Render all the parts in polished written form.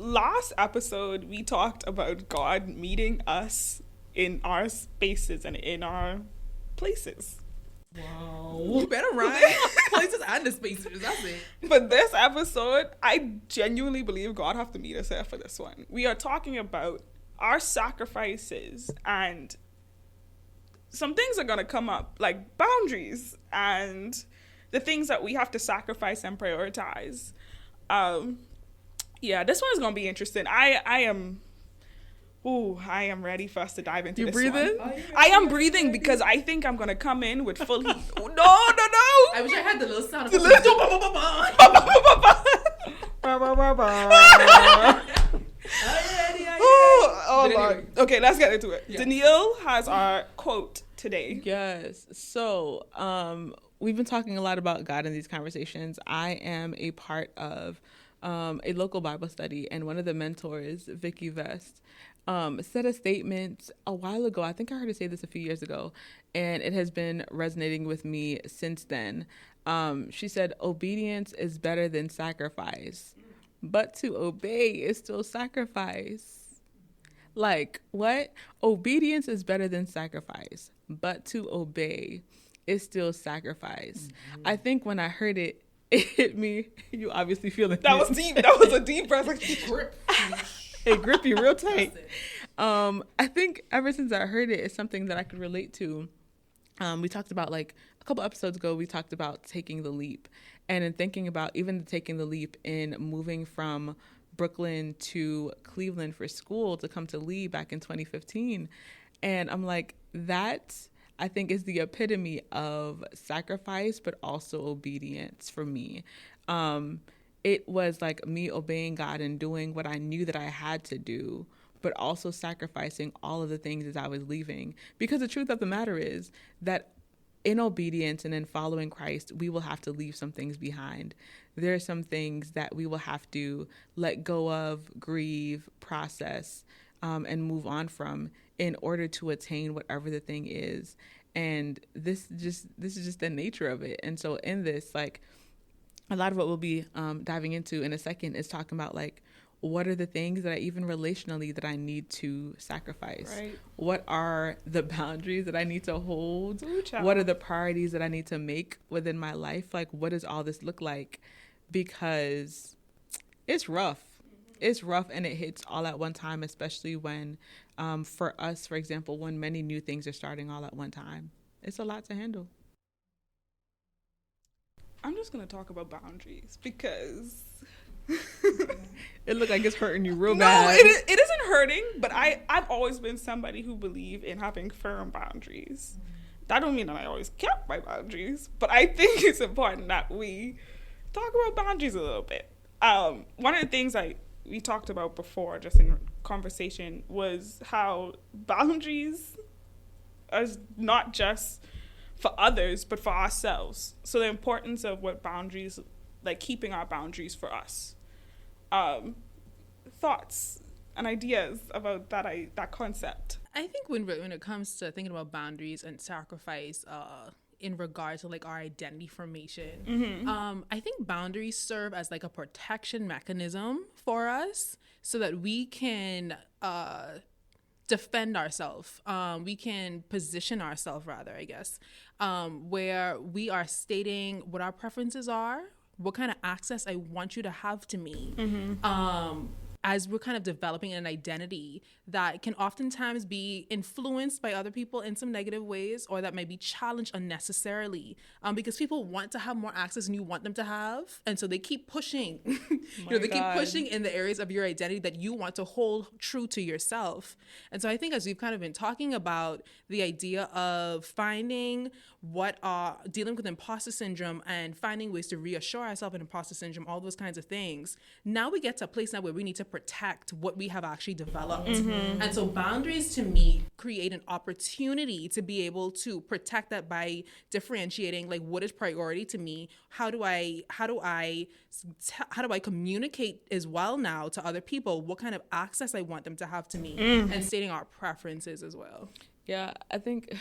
last episode, we talked about God meeting us in our spaces and in our places. Wow. You better rhyme. Places and the spaces. That's it. But this episode, I genuinely believe God have to meet us here for this one. We are talking about our sacrifices, and some things are going to come up, like boundaries and the things that we have to sacrifice and prioritize. Yeah, this one is going to be interesting. I am ready for us to dive into this one. I am breathing because I think I'm going to come in with full heat. Oh, no. I wish I had the little sound of Oh, Lord. Okay, let's get into it. Yeah. Danielle has our quote today. Yes. So, we've been talking a lot about God in these conversations. I am a part of a local Bible study, and one of the mentors, Vicky Vest, said a statement a while ago. I think I heard her say this a few years ago, and it has been resonating with me since then. She said, obedience is better than sacrifice, but to obey is still sacrifice. Like, what? Obedience is better than sacrifice, but to obey is still sacrifice. Mm-hmm. I think when I heard it, it hit me. You obviously feel it. That was deep. That was a deep breath. It gripped you real tight. I think ever since I heard it, it's something that I could relate to. We talked about, like, a couple episodes ago, we talked about taking the leap. And in thinking about even taking the leap in moving from Brooklyn to Cleveland for school to come to Lee back in 2015. And I'm like, that, I think, is the epitome of sacrifice, but also obedience for me. It was like me obeying God and doing what I knew that I had to do, but also sacrificing all of the things as I was leaving. Because the truth of the matter is that in obedience and in following Christ, we will have to leave some things behind. There are some things that we will have to let go of, grieve, process, and move on from in order to attain whatever the thing is. And this is just the nature of it. And so in this, like, a lot of what we'll be diving into in a second is talking about, like, what are the things that I, even relationally, that I need to sacrifice? Right. What are the boundaries that I need to hold? What are the priorities that I need to make within my life? Like, what does all this look like? Because it's rough. It's rough, and it hits all at one time, especially when, for us, for example, when many new things are starting all at one time. It's a lot to handle. I'm just going to talk about boundaries because... It looked like it's hurting you real bad. No, it isn't hurting, but I've always been somebody who believed in having firm boundaries. That don't mean that I always kept my boundaries, but I think it's important that we talk about boundaries a little bit. One of the things we talked about before, just in conversation, was how boundaries are not just for others, but for ourselves. So the importance of what boundaries, like keeping our boundaries for us. Thoughts and ideas about that concept? I think when it comes to thinking about boundaries and sacrifice, in regard to, like, our identity formation, mm-hmm. I think boundaries serve as, like, a protection mechanism for us so that we can defend ourselves. We can position ourselves, rather, I guess, where we are stating what our preferences are, what kind of access I want you to have to me. Mm-hmm. As we're kind of developing an identity that can oftentimes be influenced by other people in some negative ways, or that may be challenged unnecessarily, because people want to have more access than you want them to have. And so they keep pushing, keep pushing in the areas of your identity that you want to hold true to yourself. And so I think, as we've kind of been talking about the idea of finding dealing with imposter syndrome and finding ways to reassure ourselves in imposter syndrome, all those kinds of things. Now we get to a place now where we need to protect what we have actually developed. Mm-hmm. And so boundaries, to me, create an opportunity to be able to protect that by differentiating, like, what is priority to me? How do I communicate as well now to other people what kind of access I want them to have to me, and stating our preferences as well. Yeah, I think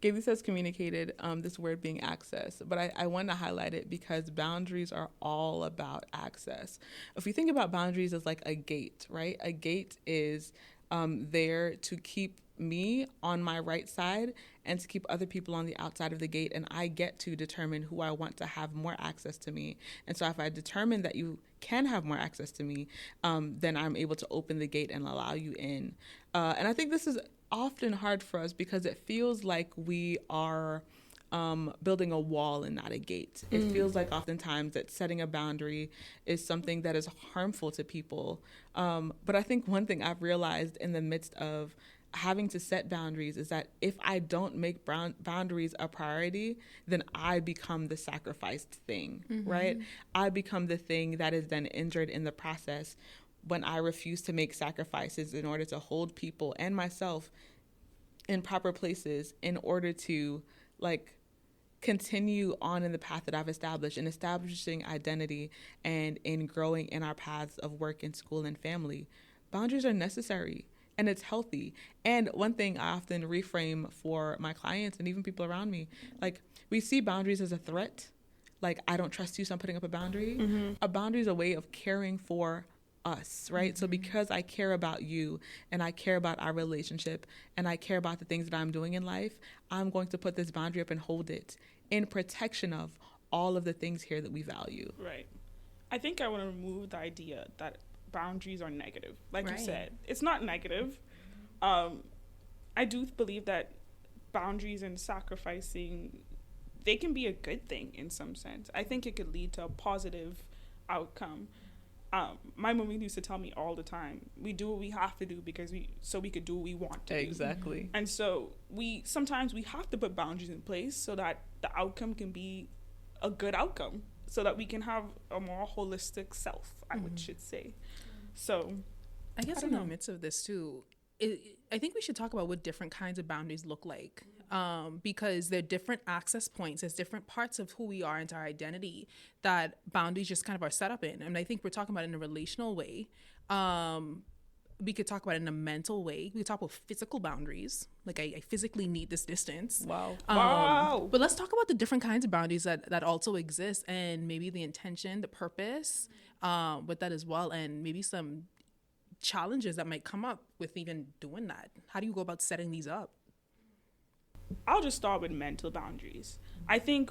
Gailey says communicated, this word being access, but I want to highlight it because boundaries are all about access. If you think about boundaries as like a gate, right? A gate is there to keep me on my right side and to keep other people on the outside of the gate, and I get to determine who I want to have more access to me. And so if I determine that you can have more access to me, then I'm able to open the gate and allow you in. And I think this is often hard for us because it feels like we are building a wall and not a gate. It feels like oftentimes that setting a boundary is something that is harmful to people. But I think one thing I've realized in the midst of having to set boundaries is that if I don't make boundaries a priority, then I become the sacrificed thing, right? I become the thing that is then injured in the process when I refuse to make sacrifices in order to hold people and myself in proper places in order to like continue on in the path that I've established, in establishing identity and in growing in our paths of work and school and family. Boundaries are necessary and it's healthy. And one thing I often reframe for my clients and even people around me, like we see boundaries as a threat. Like, I don't trust you, so I'm putting up a boundary. A boundary is a way of caring for us, right? So because I care about you and I care about our relationship and I care about the things that I'm doing in life, I'm going to put this boundary up and hold it in protection of all of the things here that we value. Right. I think I want to remove the idea that boundaries are negative. Like you said, it's not negative. I do believe that boundaries and sacrificing, they can be a good thing in some sense. I think it could lead to a positive outcome. My mom used to tell me all the time, we do what we have to do because we could do what we want to do. Exactly. And so sometimes we have to put boundaries in place so that the outcome can be a good outcome, so that we can have a more holistic self, I should say. So I guess in the midst of this too, I think we should talk about what different kinds of boundaries look like, because they're different access points. There's different parts of who we are into our identity that boundaries just kind of are set up in. And I think we're talking about it in a relational way. We could talk about it in a mental way. We could talk about physical boundaries. Like I physically need this distance. Wow. But let's talk about the different kinds of boundaries that also exist, and maybe the intention, the purpose with that as well, and maybe some challenges that might come up with even doing that. How do you go about setting these up? I'll just start with mental boundaries. I think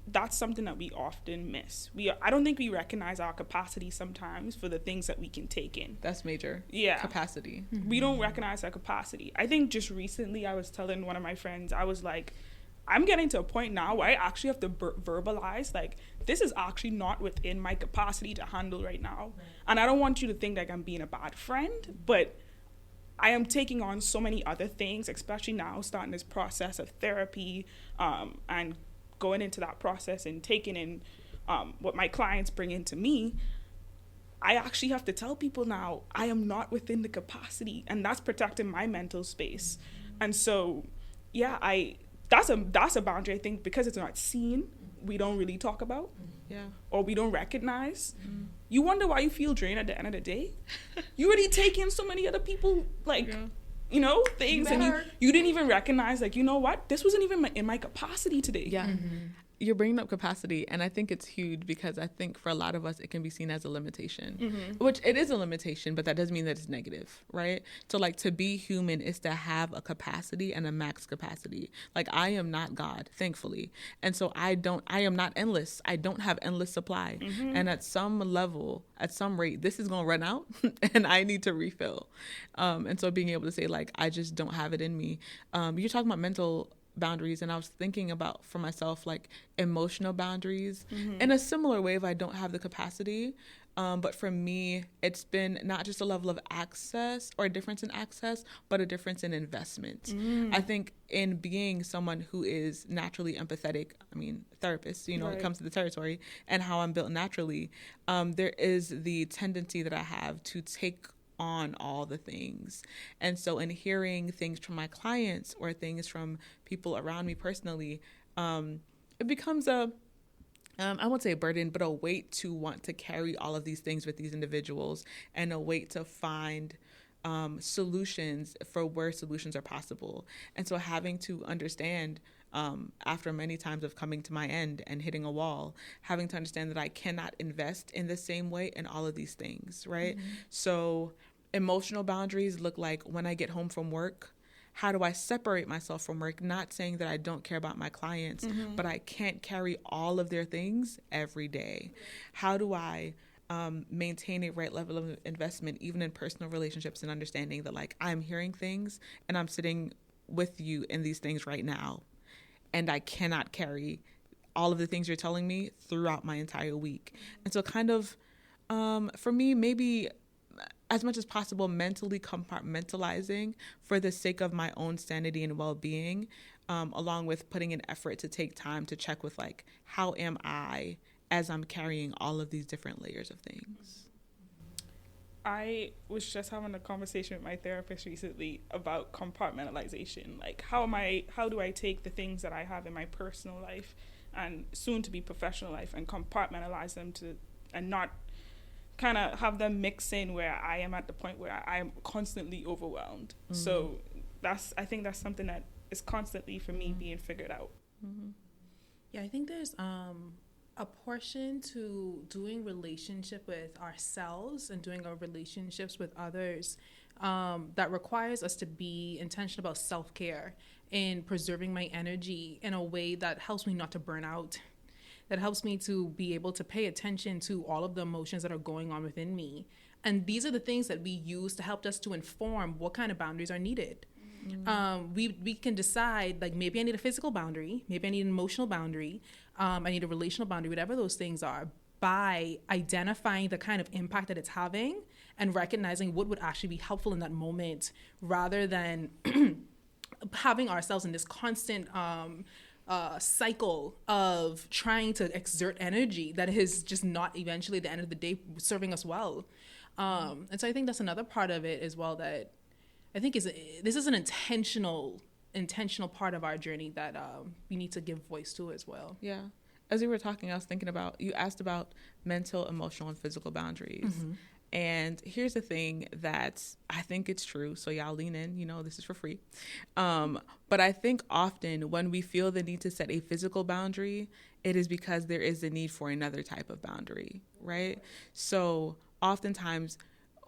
that's something that we often miss. I don't think we recognize our capacity sometimes for the things that we can take in. That's major. Yeah. Capacity. We don't recognize our capacity. I think just recently I was telling one of my friends, I was like, I'm getting to a point now where I actually have to verbalize, like, this is actually not within my capacity to handle right now. Right. And I don't want you to think like I'm being a bad friend, but I am taking on so many other things, especially now starting this process of therapy, and going into that process and taking in what my clients bring into me. I actually have to tell people now I am not within the capacity, and that's protecting my mental space. And so, yeah, that's a boundary, I think, because it's not seen, we don't really talk about. Yeah. Or we don't recognize. You wonder why you feel drained at the end of the day. You already take in so many other people, like, things, and you didn't even recognize, like, you know what? This wasn't even in my capacity today. Yeah. You're bringing up capacity, and I think it's huge because I think for a lot of us it can be seen as a limitation, which it is a limitation, but that doesn't mean that it's negative, right? So like, to be human is to have a capacity and a max capacity. Like, I am not God, thankfully, and so I am not endless. I don't have endless supply, and at some level, at some rate, this is gonna run out and I need to refill. And so being able to say, like, I just don't have it in me. You're talking about mental boundaries, and I was thinking about for myself, like, emotional boundaries in a similar way if I don't have the capacity, but for me it's been not just a level of access or a difference in access, but a difference in investment. I think in being someone who is naturally empathetic, I mean, therapist, it comes to the territory and how I'm built naturally, there is the tendency that I have to take on all the things. And so in hearing things from my clients or things from people around me personally, it becomes I won't say a burden, but a weight to want to carry all of these things with these individuals, and a weight to find solutions for where solutions are possible. And so having to understand, after many times of coming to my end and hitting a wall, having to understand that I cannot invest in the same way in all of these things, right? Mm-hmm. So emotional boundaries look like when I get home from work, how do I separate myself from work? Not saying that I don't care about my clients, mm-hmm. but I can't carry all of their things every day. How do I maintain a right level of investment, even in personal relationships, and understanding that, like, I'm hearing things and I'm sitting with you in these things right now, and I cannot carry all of the things you're telling me throughout my entire week. And so kind of, for me, maybe as much as possible, mentally compartmentalizing for the sake of my own sanity and well-being, along with putting an effort to take time to check with, like, how am I as I'm carrying all of these different layers of things. I was just having a conversation with my therapist recently about compartmentalization. Like, how do I take the things that I have in my personal life and soon to be professional life and compartmentalize them and not kind of have them mix in where I am at the point where I am constantly overwhelmed. Mm-hmm. So I think that's something that is constantly for me being figured out. Mm-hmm. Yeah, I think there's a portion to doing relationship with ourselves and doing our relationships with others that requires us to be intentional about self-care and preserving my energy in a way that helps me not to burn out, that helps me to be able to pay attention to all of the emotions that are going on within me. And these are the things that we use to help us to inform what kind of boundaries are needed. Mm-hmm. We can decide, like, maybe I need a physical boundary, maybe I need an emotional boundary, I need a relational boundary, whatever those things are, by identifying the kind of impact that it's having and recognizing what would actually be helpful in that moment, rather than having ourselves in this constant cycle of trying to exert energy that is just not eventually at the end of the day serving us well. And so I think that's another part of it as well, that I think this is an intentional part of our journey that we need to give voice to as well. Yeah. As we were talking, I was thinking about, you asked about mental, emotional, and physical boundaries. Mm-hmm. And here's the thing that I think it's true. So y'all lean in, this is for free. But I think often when we feel the need to set a physical boundary, it is because there is a need for another type of boundary, right? So oftentimes,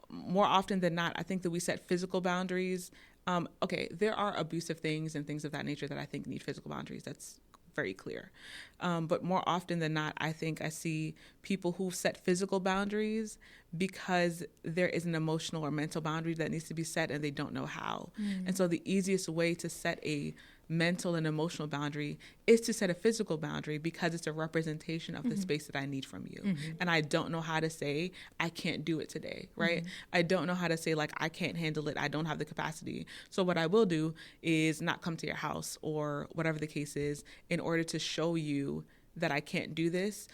more often than not, I think that we set physical boundaries. There are abusive things and things of that nature that I think need physical boundaries. That's very clear. But more often than not, I think I see people who set physical boundaries because there is an emotional or mental boundary that needs to be set and they don't know how. Mm. And so the easiest way to set a mental and emotional boundary is to set a physical boundary, because it's a representation of the space that I need from you. Mm-hmm. And I don't know how to say, I can't do it today, right? Mm-hmm. I don't know how to say, like, I can't handle it, I don't have the capacity. So what I will do is not come to your house or whatever the case is in order to show you that I can't do this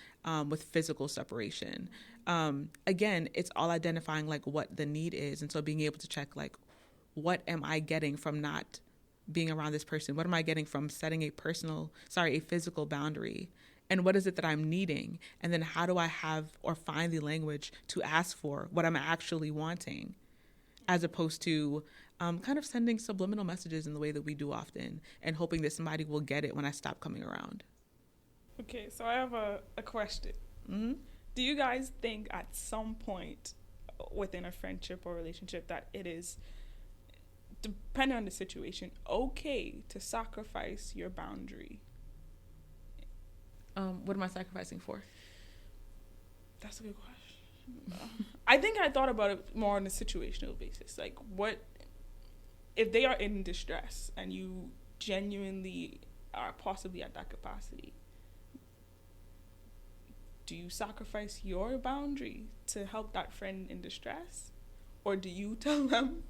with physical separation. Again, it's all identifying, like, what the need is. And so being able to check, like, what am I getting from not being around this person? What am I getting from setting a physical boundary? And what is it that I'm needing? And then how do I have or find the language to ask for what I'm actually wanting, as opposed to kind of sending subliminal messages in the way that we do often and hoping that somebody will get it when I stop coming around. Okay, so I have a question. Mm-hmm. Do you guys think at some point within a friendship or relationship that it is, depending on the situation, okay to sacrifice your boundary? What am I sacrificing for? That's a good question. I think I thought about it more on a situational basis. Like, what if they are in distress and you genuinely are possibly at that capacity? Do you sacrifice your boundary to help that friend in distress? Or do you tell them,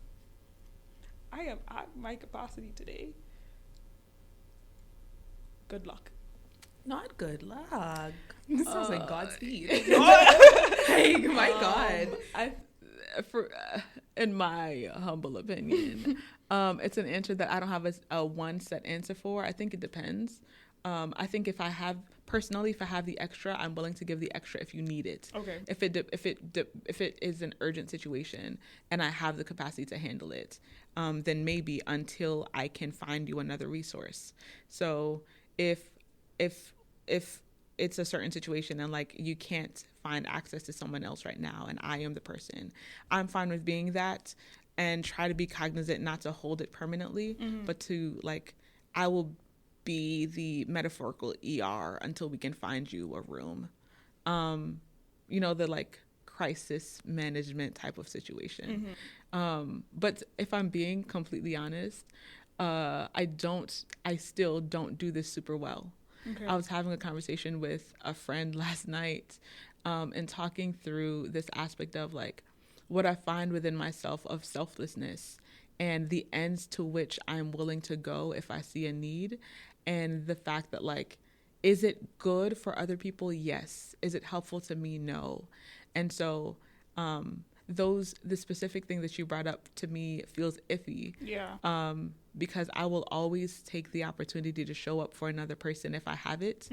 I am at my capacity today. Good luck. Not good luck. This sounds like Godspeed. Like, my God. In my humble opinion, it's an answer that I don't have a one set answer for. I think it depends. I think if I have the extra, I'm willing to give the extra if you need it. Okay. If it is an urgent situation and I have the capacity to handle it, then maybe, until I can find you another resource. So if it's a certain situation and like you can't find access to someone else right now and I am the person, I'm fine with being that, and try to be cognizant not to hold it permanently, but to like, I will be the metaphorical ER until we can find you a room. The like crisis management type of situation. But if I'm being completely honest, I still don't do this super well. Okay. I was having a conversation with a friend last night, and talking through this aspect of like what I find within myself of selflessness and the ends to which I'm willing to go if I see a need, and the fact that like, is it good for other people? Yes. Is it helpful to me? No. And so the specific thing that you brought up to me feels iffy. Yeah. Because I will always take the opportunity to show up for another person if I have it.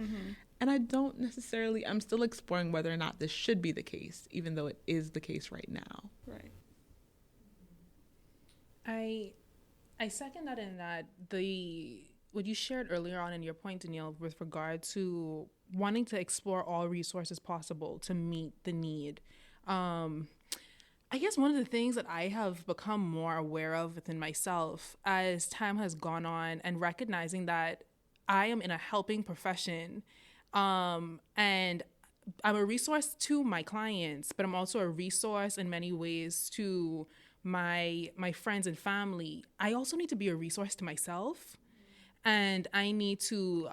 And I'm still exploring whether or not this should be the case, even though it is the case right now. Right. I second that, in that what you shared earlier on in your point, Danielle, with regard to wanting to explore all resources possible to meet the need. I guess one of the things that I have become more aware of within myself as time has gone on, and recognizing that I am in a helping profession, and I'm a resource to my clients, but I'm also a resource in many ways to my friends and family. I also need to be a resource to myself. And I need to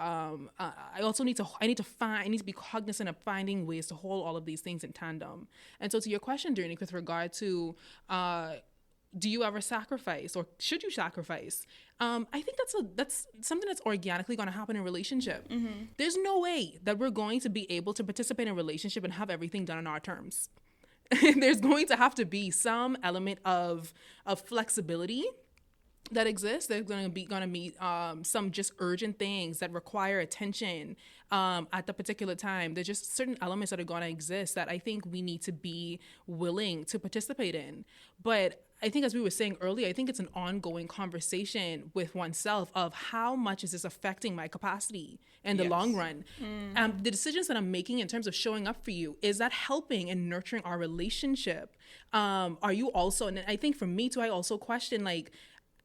be cognizant of finding ways to hold all of these things in tandem. And so to your question, Dernique, with regard to, do you ever sacrifice, or should you sacrifice? I think that's something that's organically going to happen in a relationship. There's no way that we're going to be able to participate in a relationship and have everything done on our terms. There's going to have to be some element of flexibility that exists. There's going to be some just urgent things that require attention at the particular time. There's just certain elements that are going to exist that I think we need to be willing to participate in. But I think, as we were saying earlier, I think it's an ongoing conversation with oneself of how much is this affecting my capacity in the long run. The decisions that I'm making in terms of showing up for you, is that helping and nurturing our relationship? Are you also, and I think for me too, I also question, like,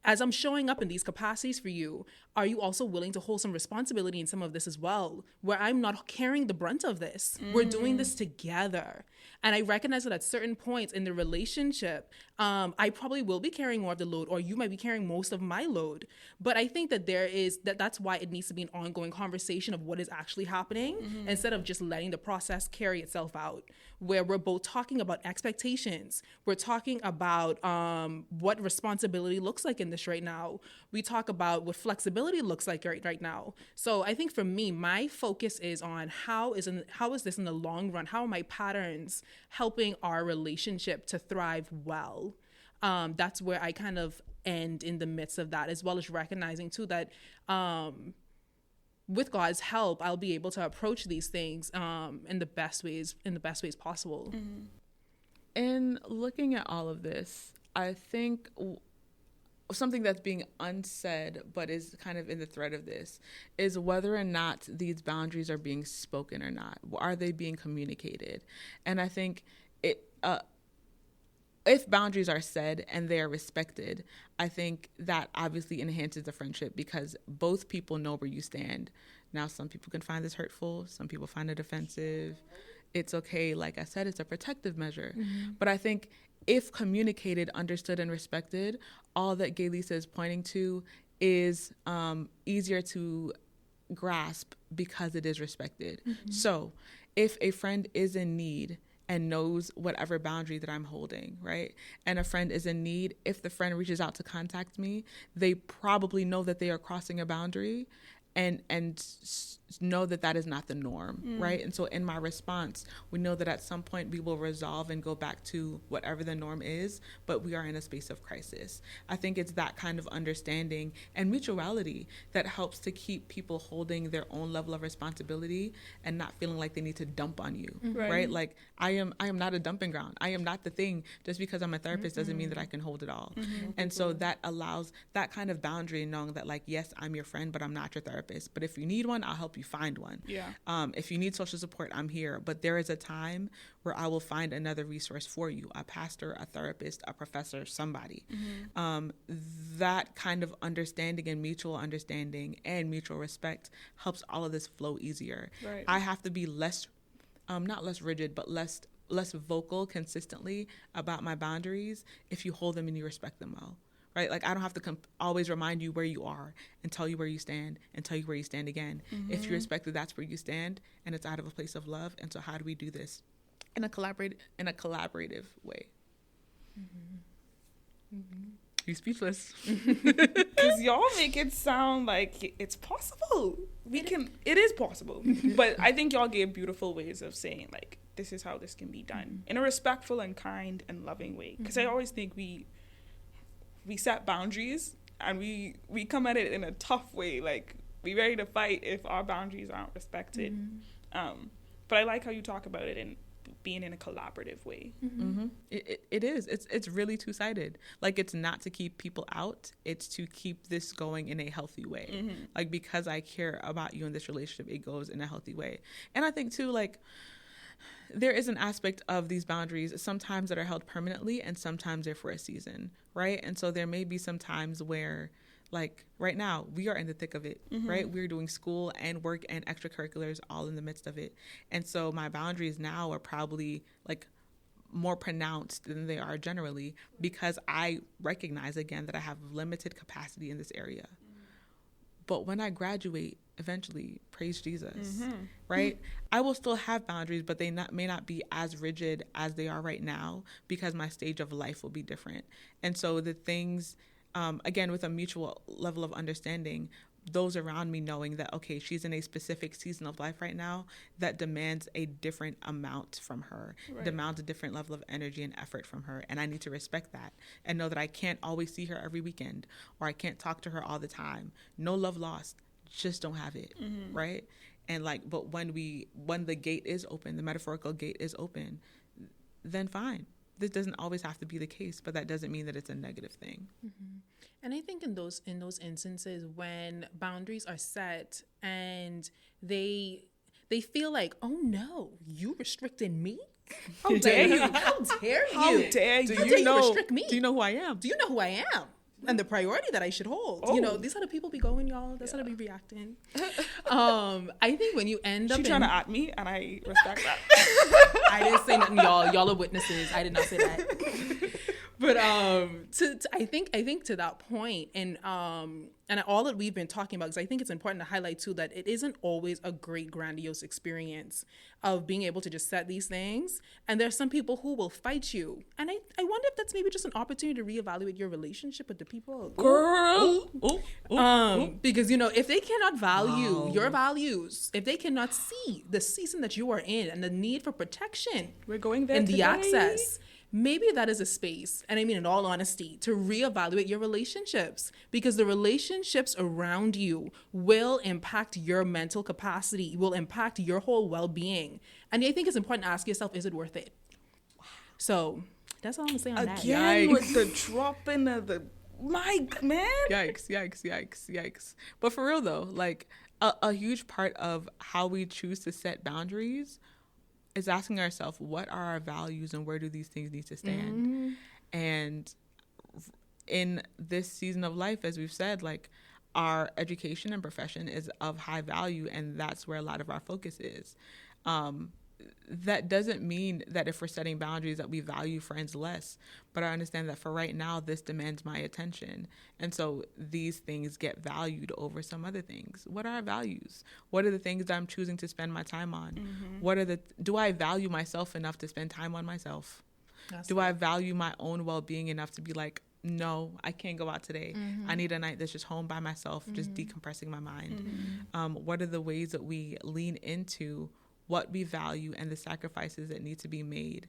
as I'm showing up in these capacities for you, are you also willing to hold some responsibility in some of this as well, where I'm not carrying the brunt of this? We're doing this together. And I recognize that at certain points in the relationship, I probably will be carrying more of the load, or you might be carrying most of my load. But I think that that's why it needs to be an ongoing conversation of what is actually happening, instead of just letting the process carry itself out, where we're both talking about expectations. We're talking about what responsibility looks like in this right now. We talk about what flexibility looks like right now. So I think for me, my focus is on how is this in the long run? How are my patterns helping our relationship to thrive well? That's where I kind of end in the midst of that, as well as recognizing too that with God's help, I'll be able to approach these things in the best ways possible. In looking at all of this, I think something that's being unsaid, but is kind of in the thread of this, is whether or not these boundaries are being spoken or not. Are they being communicated? And I think if boundaries are said and they are respected, I think that obviously enhances the friendship, because both people know where you stand. Now, some people can find this hurtful. Some people find it offensive. It's okay. Like I said, it's a protective measure. But I think if communicated, understood, and respected, all that Gay Lisa is pointing to is easier to grasp because it is respected. So if a friend is in need and knows whatever boundary that I'm holding, right? And a friend is in need, if the friend reaches out to contact me, they probably know that they are crossing a boundary, and know that that is not the norm, right? And so in my response, we know that at some point we will resolve and go back to whatever the norm is, but we are in a space of crisis. I think it's that kind of understanding and mutuality that helps to keep people holding their own level of responsibility and not feeling like they need to dump on you, right? Like I am not a dumping ground. I am not the thing. Just because I'm a therapist doesn't mean that I can hold it all. And so that allows that kind of boundary, knowing that like, yes, I'm your friend, but I'm not your therapist. But if you need one, I'll help you find one. If you need social support, I'm here. But there is a time where I will find another resource for you, a pastor, a therapist, a professor, somebody. That kind of understanding and mutual understanding and mutual respect helps all of this flow easier. I have to be less, not less rigid, but less vocal consistently about my boundaries if you hold them and you respect them well. Right? Like I don't have to always remind you where you are and tell you where you stand and tell you where you stand again. If you respect that that's where you stand and it's out of a place of love. And so how do we do this in a collaborative way? You speechless. Because y'all make it sound like it's possible. It is possible. But I think y'all gave beautiful ways of saying like, this is how this can be done in a respectful and kind and loving way. Because I always think we set boundaries and we come at it in a tough way. Like we ready to fight if our boundaries aren't respected. But I like how you talk about it and being in a collaborative way. It is. It's really two-sided. Like it's not to keep people out. It's to keep this going in a healthy way. Like because I care about you in this relationship, it goes in a healthy way. And I think too, like there is an aspect of these boundaries sometimes that are held permanently and sometimes they're for a season, right? And so there may be some times where like right now we are in the thick of it, right? We're doing school and work and extracurriculars all in the midst of it. And so my boundaries now are probably like more pronounced than they are generally because I recognize again that I have limited capacity in this area. But when I graduate, eventually, praise Jesus, right? I will still have boundaries, but they may not be as rigid as they are right now because my stage of life will be different. And so the things, again, with a mutual level of understanding, those around me knowing that, okay, she's in a specific season of life right now that demands a different amount from her, demands a different level of energy and effort from her. And I need to respect that and know that I can't always see her every weekend or I can't talk to her all the time. No love lost, just don't have it, right? And like, but when the gate is open, the metaphorical gate is open, then fine. This doesn't always have to be the case, but that doesn't mean that it's a negative thing. And I think in those instances when boundaries are set and they feel like, oh no, you restricted me? How dare you? How dare you? How dare you? How dare you restrict me? Do you know who I am? Do you know who I am? And the priority that I should hold. You know, these are the people be going, y'all. That's how they be reacting. I think when you end up She trying to at me, and I respect that. I didn't say nothing, y'all. Y'all are witnesses. I did not say that. But I think to that point, and all that we've been talking about, because I think it's important to highlight too that it isn't always a great grandiose experience of being able to just set these things. And there's some people who will fight you, and I wonder if that's maybe just an opportunity to reevaluate your relationship with the people. Girl, because you know if they cannot value your values, if they cannot see the season that you are in and the need for protection, we're going there and today. the access. Maybe that is a space, and I mean in all honesty, to reevaluate your relationships because the relationships around you will impact your mental capacity, will impact your whole well-being. And I think it's important to ask yourself, is it worth it? So that's all I'm going to say on that. Again, with the dropping of the mic, man. Yikes. But for real though, like a huge part of how we choose to set boundaries is asking ourselves, what are our values and where do these things need to stand? And in this season of life, as we've said, like our education and profession is of high value, and that's where a lot of our focus is. That doesn't mean that if we're setting boundaries that we value friends less, but I understand that for right now, this demands my attention. And so these things get valued over some other things. What are our values? What are the things that I'm choosing to spend my time on? Do I value myself enough to spend time on myself? Do I value my own well-being enough to be like, no, I can't go out today. I need a night that's just home by myself, just decompressing my mind. What are the ways that we lean into what we value and the sacrifices that need to be made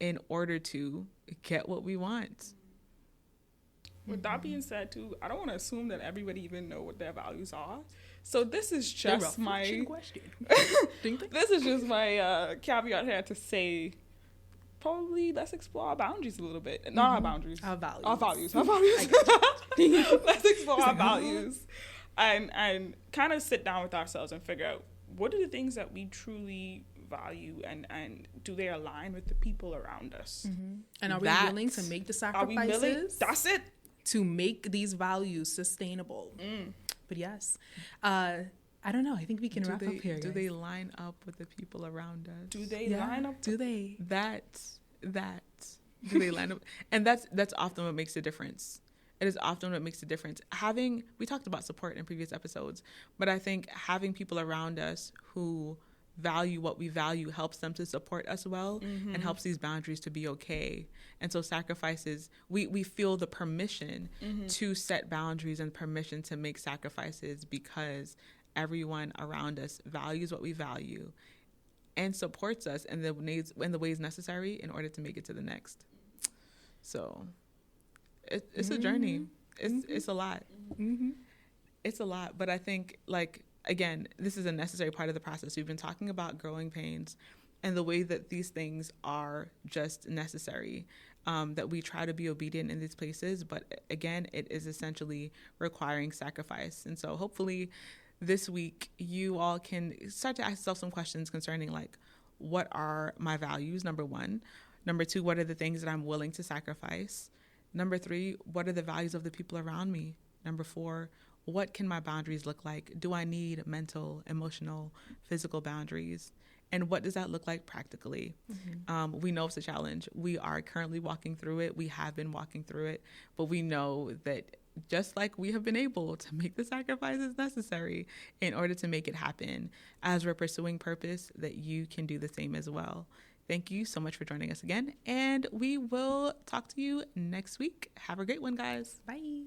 in order to get what we want? With that being said, too, I don't want to assume that everybody even know what their values are. So this is just my question. this is just my caveat here to say, probably let's explore our boundaries a little bit. Not our boundaries. Our values. Our values. Our values. Let's explore our values and kind of sit down with ourselves and figure out what are the things that we truly value and do they align with the people around us? And are we willing to make the sacrifices? Are we willing? That's it. To make these values sustainable. But yes, I don't know. I think we can wrap up here. Do they line up with the people around us? Do they line up? Do they? Do they line up? And that's often what makes a difference. It is often what makes a difference. We talked about support in previous episodes, but I think having people around us who value what we value helps them to support us well and helps these boundaries to be okay. And so sacrifices, we feel the permission to set boundaries and permission to make sacrifices because everyone around us values what we value and supports us in the ways necessary in order to make it to the next. So it's a journey. It's a lot. It's a lot, but I think, like, again, this is a necessary part of the process. We've been talking about growing pains and the way that these things are just necessary, that we try to be obedient in these places. But again, it is essentially requiring sacrifice. And so hopefully this week you all can start to ask yourself some questions concerning, like, what are my values? Number one. Number two, what are the things that I'm willing to sacrifice? Number three, what are the values of the people around me? Number four, what can my boundaries look like? Do I need mental, emotional, physical boundaries? And what does that look like practically? We know it's a challenge. We are currently walking through it. We have been walking through it. But we know that just like we have been able to make the sacrifices necessary in order to make it happen, as we're pursuing purpose, that you can do the same as well. Thank you so much for joining us again. And we will talk to you next week. Have a great one, guys. Bye.